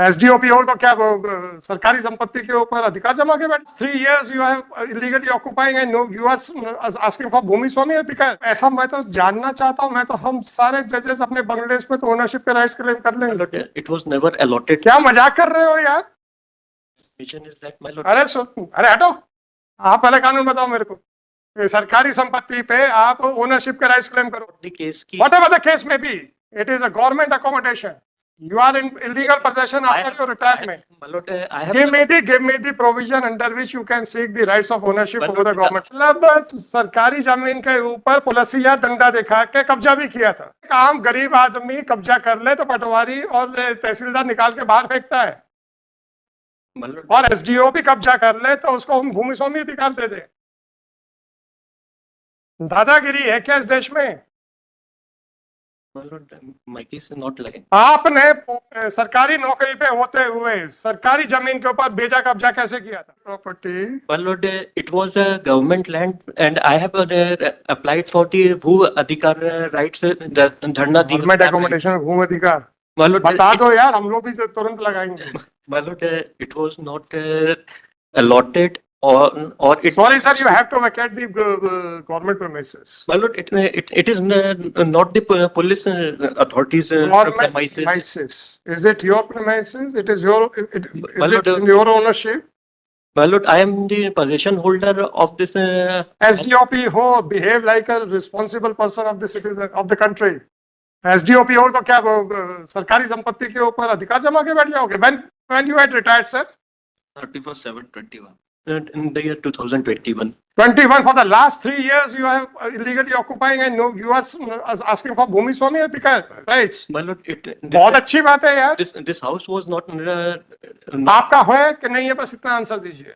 SDOP हो तो क्या सरकारी संपत्ति के ऊपर अधिकार जमा के बैठे? 3 years you have illegally occupying and no you are asking for भूमि स्वामी अधिकार। ऐसा मैं तो जानना चाहता हूँ, मैं तो हम सारे जजेस अपने बंगलेश पे तो ओनरशिप के राइट्स क्लेम कर लेंगे। It was never allotted. क्या मजाक कर रहे हो यार? Vision is that, my lord. अरे हटो, आप पहले कानून बताओ मेरे को। ये सरकारी संपत्ति पे आप ओनरशिप के राइट्स क्लेम करो। The case की Whatever the case may be, it is a government accommodation. You are in illegal possession after your retirement. my lord, I have Give me the provision under which you can seek the rights of ownership But over the the- government. मतलब सरकारी जमीन के ऊपर पुलिसिया डंडा दिखा के कब्जा भी किया था। आम गरीब आदमी कब्जा कर ले तो पटवारी और तहसीलदार निकाल के बाहर फेंकता है, my lord, और एसडीओ भी कब्जा कर ले तो उसको हम भूमि स्वामी अधिकार दे दे। दादागिरी है क्या इस देश में? my lord, my case is not like. आपने सरकारी नौकरी पे होते हुए सरकारी जमीन के ऊपर बेजा कब्जा कैसे किया था? Property My lord, it was a government land, and I have applied for the भू अधिकार rights, धरना दी गवर्नमेंट एकोमोडेशन भूमि अधिकार My lord, बता दो यार, हम लोग भी तो तुरंत लगाएंगे। my lord, it was not allotted or it. Sorry sir, you have to vacate the government premises. My lord, it is not the police authorities Government premises. premises. Is it your premises? It is your. My Is it lord, in your ownership? My lord, I am the possession holder of this. SDOP हो, behave like a responsible person of the citizen of the country. SDOP हो तो क्या सरकारी संपत्ति के ऊपर अधिकार जमा के बैठ जाओगे? When you had retired, sir? 31/7/21. In the year 2021. 21 for the last 3 years you have illegally occupying and no you are asking for भूमि स्वामी अधिकार, right? My lord, बहुत अच्छी बात है यार। this house was not. आपका है कि नहीं है, बस इतना आंसर दीजिए।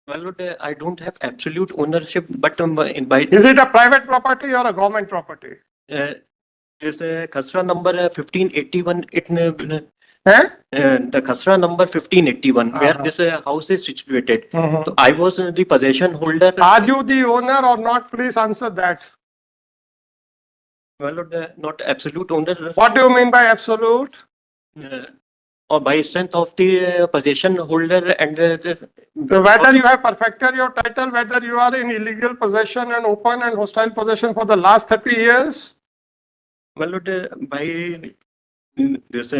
My lord, I don't have absolute ownership, but by Is it a private property or a government property? this Khasra number 1581. हैं? The Khasra number 1581, where this house is situated. So I was the possession holder. Are you the owner or not? Please answer that. My lord, not absolute owner. What do you mean by absolute? Or by strength of the possession holder and Whether you have perfected your title, whether you are in illegal possession and open and hostile possession for the last 30 years? my lord, by this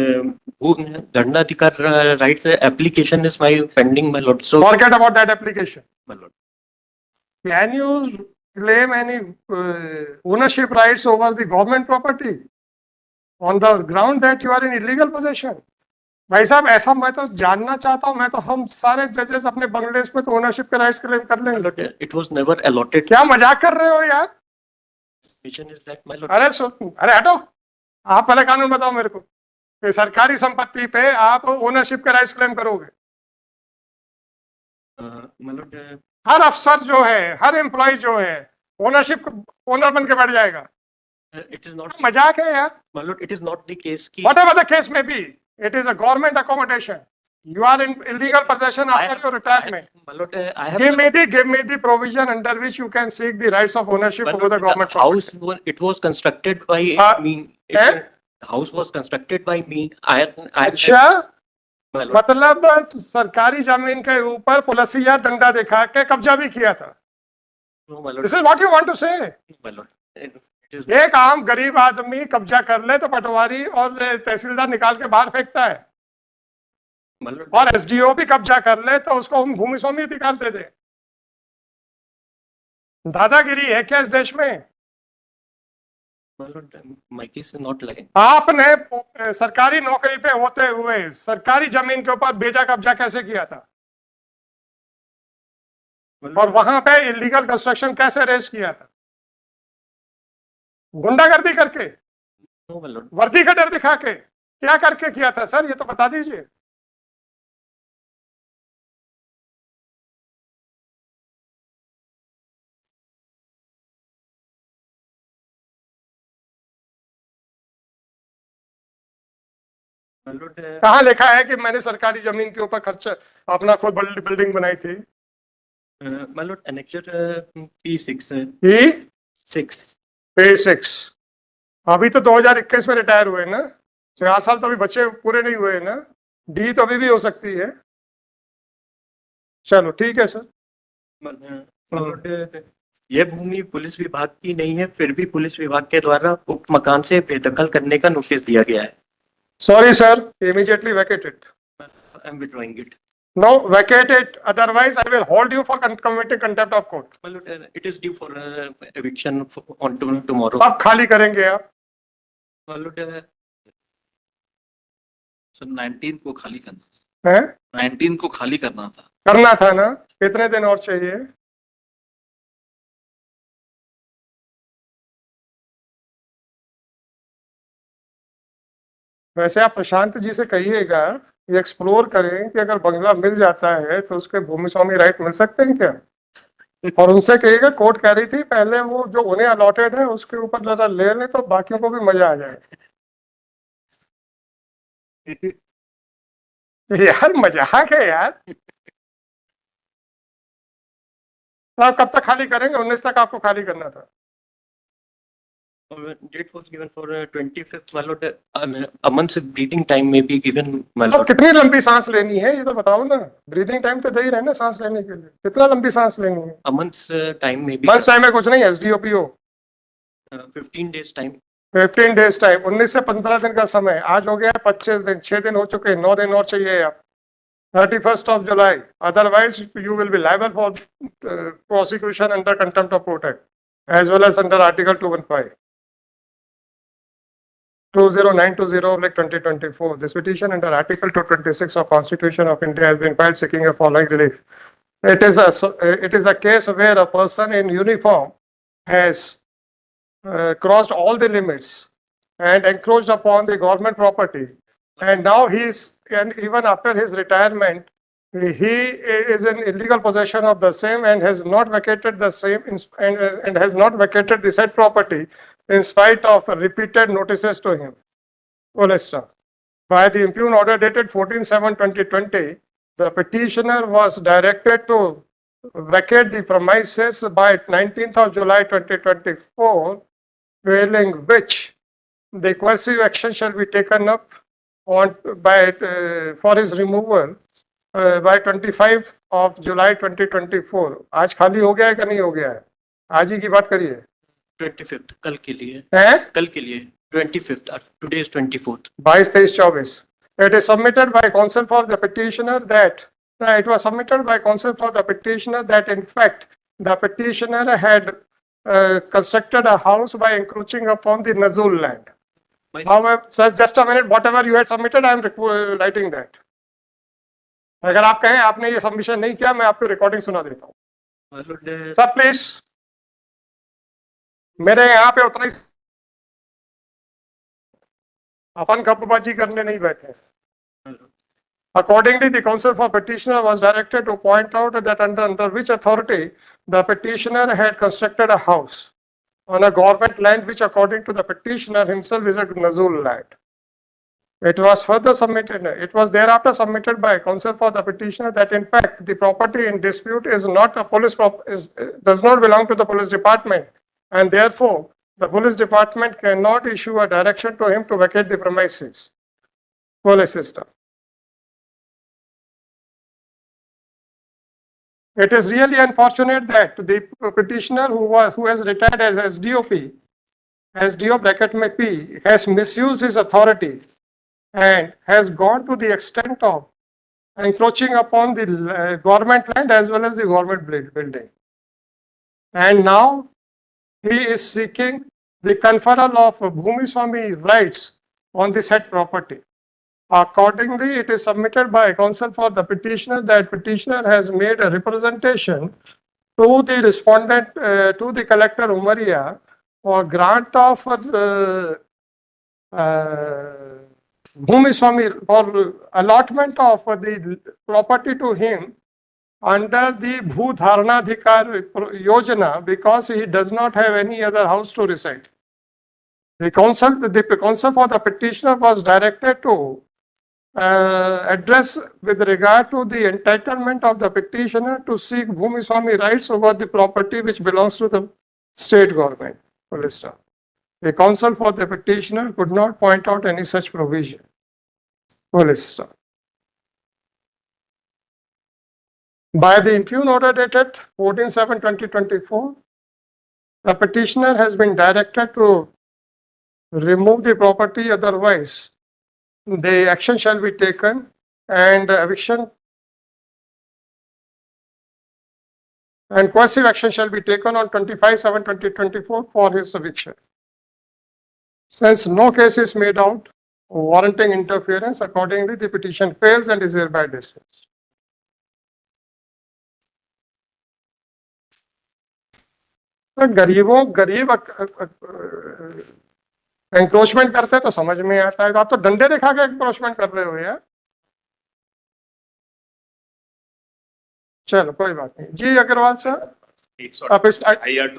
Dhandadhikar right application is my pending, my lord. So Forget about that application. my lord, Can you claim any ownership rights over the government property on the ground that you are in illegal possession? भाई साहब, ऐसा मैं तो जानना चाहता हूँ, मैं तो हम सारे जजेस अपने बंगलेश पे तो ओनरशिप के राइट्स क्लेम कर my लेंगे। lord, it was never allotted. क्या मजाक कर रहे हो यार? Vision is that, my lord. अरे हटो, आप पहले कानून बताओ मेरे को। कि सरकारी संपत्ति पे आप ओनरशिप के राइट्स क्लेम करोगे? My lord, हर अफसर जो है, हर एम्प्लॉय जो है, ओनरशिप ओनर बन के बैठ जाएगा। it is not. मजाक है यार। My lord, it is not the case. Whatever the case may be, it is a government accommodation. You are in illegal possession after your retirement. My lord, I have. Give me the provision under which you can seek the rights of ownership My over lord, the government house property. it was constructed by me. eh? House was constructed by me. अच्छा, My lord, मतलब सरकारी जमीन के ऊपर पुलिसिया डंडा दिखा के कब्जा भी किया था। no, my lord. This is what you want to say? My lord, it is. एक आम गरीब आदमी कब्जा कर ले तो पटवारी और तहसीलदार निकाल के बाहर फेंकता है, My lord, और एसडीओ भी कब्जा कर ले तो उसको हम भूमि स्वामी अधिकार दे दे। दादागिरी है क्या इस देश में? my lord, my case is not like. आपने सरकारी नौकरी पे होते हुए सरकारी जमीन के ऊपर बेजा कब्जा कैसे किया था, और वहां पे इलीगल कंस्ट्रक्शन कैसे रेज किया था? गुंडागर्दी करके, No, my lord. वर्दी का डर दिखा के, क्या करके किया था सर, ये तो बता दीजिए। My lord, कहाँ लिखा है कि मैंने सरकारी जमीन के ऊपर खर्च अपना खुद बिल्डिंग बनाई थी? my lord, annexure P6. P6 P6 अभी तो 2021 में रिटायर हुए ना, 4 साल तो अभी बच्चे पूरे नहीं हुए ना। डी तो अभी भी हो सकती है। चलो ठीक है सर। मतलब यह भूमि पुलिस विभाग की नहीं है, फिर भी पुलिस विभाग के द्वारा उक्त मकान से बेदखल करने का नोटिस दिया गया है। Sorry sir, immediately Venkat it. I am withdrawing it. No, vacate it. Otherwise, I will hold you for committing contempt of court. मतलब it is due for eviction on tomorrow. कब खाली करेंगे आप? मतलब सर 19 को खाली करना, हैं? 19 को खाली करना था। करना था ना? कितने दिन और चाहिए? वैसे आप प्रशांत जी से कहिएगा ये एक्सप्लोर करें कि अगर बंगला मिल जाता है तो उसके भूमि स्वामी राइट मिल सकते हैं क्या? और उनसे कहिएगा कोर्ट कह रही थी पहले वो जो उन्हें अलॉटेड है उसके ऊपर जरा ले ले तो बाकियों को भी मजा आ जाए। यार मजाक है यार। तो आप कब तक खाली करेंगे? 19 तक आपको खाली करना था। Date was given for 25th. मतलब a month's breathing time may be given. अब मतलब कितनी लंबी सांस लेनी है ये तो बताओ ना। ब्रीदिंग टाइम तो दे ही रहे ना सांस लेने के लिए। कितना लंबी सांस लेनी है? a month's time may be बस टाइम में कुछ नहीं, एसडीओपीओ 15 days time. 15 डेज टाइम, 19 से 15 दिन का समय। आज हो गया 25 दिन, 6 दिन हो चुके हैं, 9 दिन और चाहिए आप। 31st of July. Otherwise, you will be liable for prosecution under contempt of court act, as well as under Article 215. 20920/2024. This petition under Article 226 of Constitution of India has been filed seeking a following relief. It is a case where a person in uniform has crossed all the limits and encroached upon the government property, and now and even after his retirement, he is in illegal possession of the same and has not vacated the same and has not vacated the said property in spite of repeated notices to him. By the impugned order dated 14/7/2020, the petitioner was directed to vacate the premises by 19th of July 2024, failing which the coercive action shall be taken up for his removal by 25 of July 2024. आज खाली हो गया है कि नहीं हो गया है? आज ही की बात करिए। 25th कल के लिए हैं? कल के लिए 25th. Today is 24th. 22, 23, 24. It is submitted by counsel for the petitioner that it was submitted by counsel for the petitioner that in fact the petitioner had constructed a house by encroaching upon the Nazul land. However, sir, just a minute, whatever you had submitted, I am writing that. अगर आप कहें आपने ये submission नहीं किया, मैं आपको recording सुना देता हूँ। मतलब सर प्लीज, मेरे यहाँ पे उतना ही अपन गपबाजी करने नहीं बैठे। Accordingly, the counsel for petitioner was directed to point out that under which authority the petitioner had constructed a house on a government land which according to the petitioner himself is a Nazul land. It was further submitted, it was thereafter submitted by counsel for the petitioner that in fact the property in dispute is not a police does not belong to the police department, and therefore the police department cannot issue a direction to him to vacate the premises. Police system. It is really unfortunate that the petitioner who has retired as SDOP, SDO bracket में P, has misused his authority and has gone to the extent of encroaching upon the government land as well as the government building. And now he is seeking the conferral of Bhumi Swami rights on the said property. Accordingly, it is submitted by counsel for the petitioner that petitioner has made a representation to the respondent, to the collector Umaria, for grant of Bhumi Swami, for allotment of the property to him under the Bhudharanadhikar Yojana, because he does not have any other house to reside. The counsel for the petitioner was directed to address with regard to the entitlement of the petitioner to seek Bhumi Swami rights over the property which belongs to the state government. The counsel for the petitioner could not point out any such provision. By the impugn order dated 14/7/2024, the petitioner has been directed to remove the property, otherwise the action shall be taken and eviction and coercive action shall be taken on 25/7/2024 for his eviction. Since no case is made out warranting interference, accordingly the petition fails and is hereby dismissed. तो गरीब encroachment करते तो समझ में आता है, तो आप तो डंडे दिखा के एंक्रोचमेंट कर रहे हो यार। चलो कोई बात नहीं जी। अग्रवाल सर, एक सौ आप इस IR2